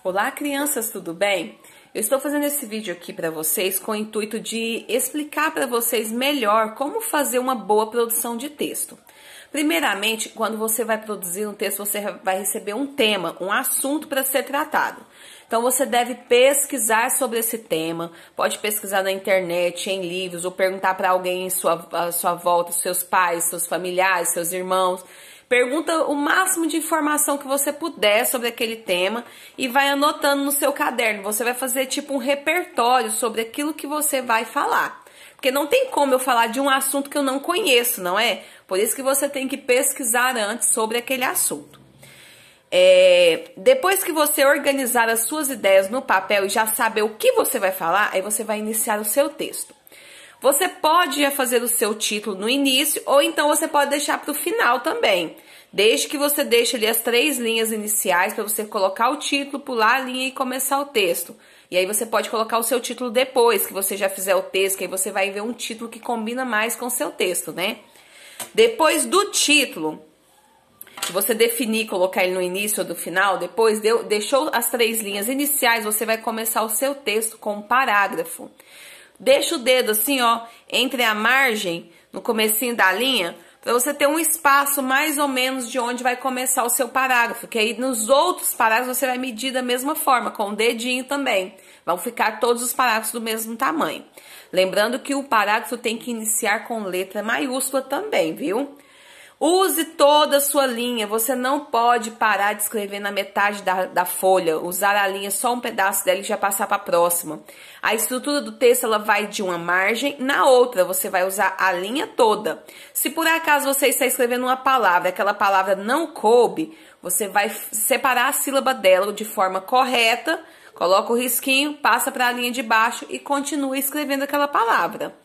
Olá, crianças, tudo bem? Eu estou fazendo esse vídeo aqui para vocês com o intuito de explicar para vocês melhor como fazer uma boa produção de texto. Primeiramente, quando você vai produzir um texto, você vai receber um tema, um assunto para ser tratado. Então, você deve pesquisar sobre esse tema, pode pesquisar na internet, em livros, ou perguntar para alguém à sua volta, seus pais, seus familiares, seus irmãos. Pergunta o máximo de informação que você puder sobre aquele tema e vai anotando no seu caderno. Você vai fazer tipo um repertório sobre aquilo que você vai falar. Porque não tem como eu falar de um assunto que eu não conheço, não é? Por isso que você tem que pesquisar antes sobre aquele assunto. Depois que você organizar as suas ideias no papel e já saber o que você vai falar, aí você vai iniciar o seu texto. Você pode fazer o seu título no início ou então você pode deixar para o final também. Desde que você deixe ali as 3 linhas iniciais para você colocar o título, pular a linha e começar o texto. E aí você pode colocar o seu título depois que você já fizer o texto, que aí você vai ver um título que combina mais com o seu texto, né? Depois do título, se você definir, colocar ele no início ou no final, depois deixou as 3 linhas iniciais, você vai começar o seu texto com um parágrafo. Deixa o dedo assim, ó, entre a margem, no comecinho da linha, para você ter um espaço mais ou menos de onde vai começar o seu parágrafo. Que aí nos outros parágrafos você vai medir da mesma forma, com o dedinho também. Vão ficar todos os parágrafos do mesmo tamanho. Lembrando que o parágrafo tem que iniciar com letra maiúscula também, viu? Use toda a sua linha, você não pode parar de escrever na metade da folha, usar a linha só um pedaço dela e já passar para a próxima. A estrutura do texto ela vai de uma margem na outra, você vai usar a linha toda. Se por acaso você está escrevendo uma palavra, aquela palavra não coube, você vai separar a sílaba dela de forma correta, coloca o risquinho, passa para a linha de baixo e continua escrevendo aquela palavra.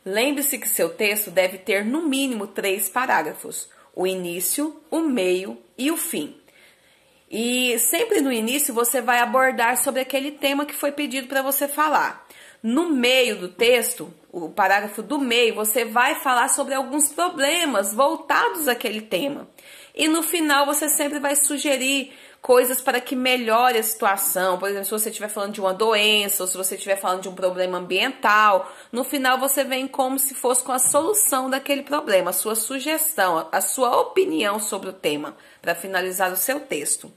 Lembre-se que seu texto deve ter no mínimo 3 parágrafos, o início, o meio e o fim. E sempre no início você vai abordar sobre aquele tema que foi pedido para você falar. No meio do texto, o parágrafo do meio, você vai falar sobre alguns problemas voltados àquele tema. E no final você sempre vai sugerir coisas para que melhore a situação. Por exemplo, se você estiver falando de uma doença ou se você estiver falando de um problema ambiental, no final você vem como se fosse com a solução daquele problema, a sua sugestão, a sua opinião sobre o tema, para finalizar o seu texto.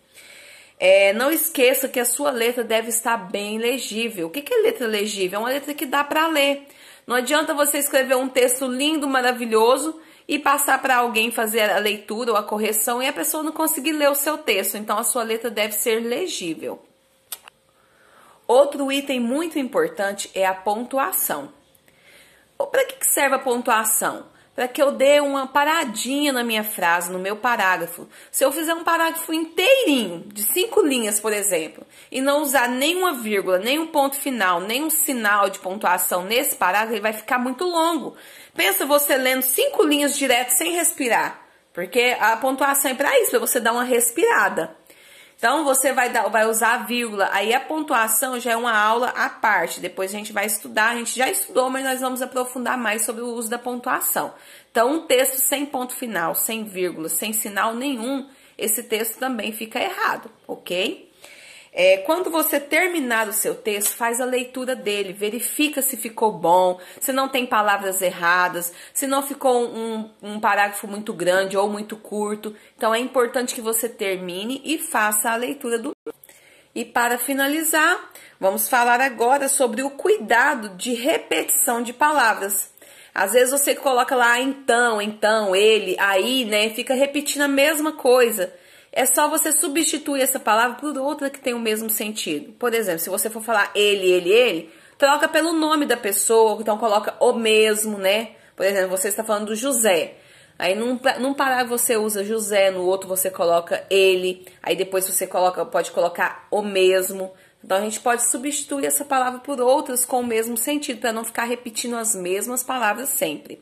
Não esqueça que a sua letra deve estar bem legível. O que é letra legível? É uma letra que dá para ler. Não adianta você escrever um texto lindo, maravilhoso e passar para alguém fazer a leitura ou a correção e a pessoa não conseguir ler o seu texto. Então, a sua letra deve ser legível. Outro item muito importante é a pontuação. Para que serve a pontuação? Para que eu dê uma paradinha na minha frase, no meu parágrafo. Se eu fizer um parágrafo inteirinho, de 5 linhas, por exemplo, e não usar nenhuma vírgula, nenhum ponto final, nenhum sinal de pontuação nesse parágrafo, ele vai ficar muito longo. Pensa você lendo 5 linhas direto sem respirar, porque a pontuação é para isso, para você dar uma respirada. Então, você vai usar a vírgula, aí a pontuação já é uma aula à parte, depois a gente vai estudar, a gente já estudou, mas nós vamos aprofundar mais sobre o uso da pontuação. Então, um texto sem ponto final, sem vírgula, sem sinal nenhum, esse texto também fica errado, ok? Quando você terminar o seu texto, faz a leitura dele, verifica se ficou bom, se não tem palavras erradas, se não ficou um parágrafo muito grande ou muito curto. Então, é importante que você termine e faça a leitura do... E para finalizar, vamos falar agora sobre o cuidado de repetição de palavras. Às vezes você coloca lá então, ele, aí, né? Fica repetindo a mesma coisa. É só você substituir essa palavra por outra que tem o mesmo sentido. Por exemplo, se você for falar ele, troca pelo nome da pessoa, então coloca o mesmo, né? Por exemplo, você está falando do José. Aí num parágrafo você usa José, no outro você coloca ele, aí depois você pode colocar o mesmo. Então a gente pode substituir essa palavra por outras com o mesmo sentido, para não ficar repetindo as mesmas palavras sempre.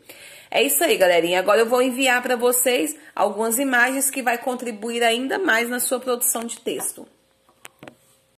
É isso aí, galerinha. Agora eu vou enviar para vocês algumas imagens que vai contribuir ainda mais na sua produção de texto.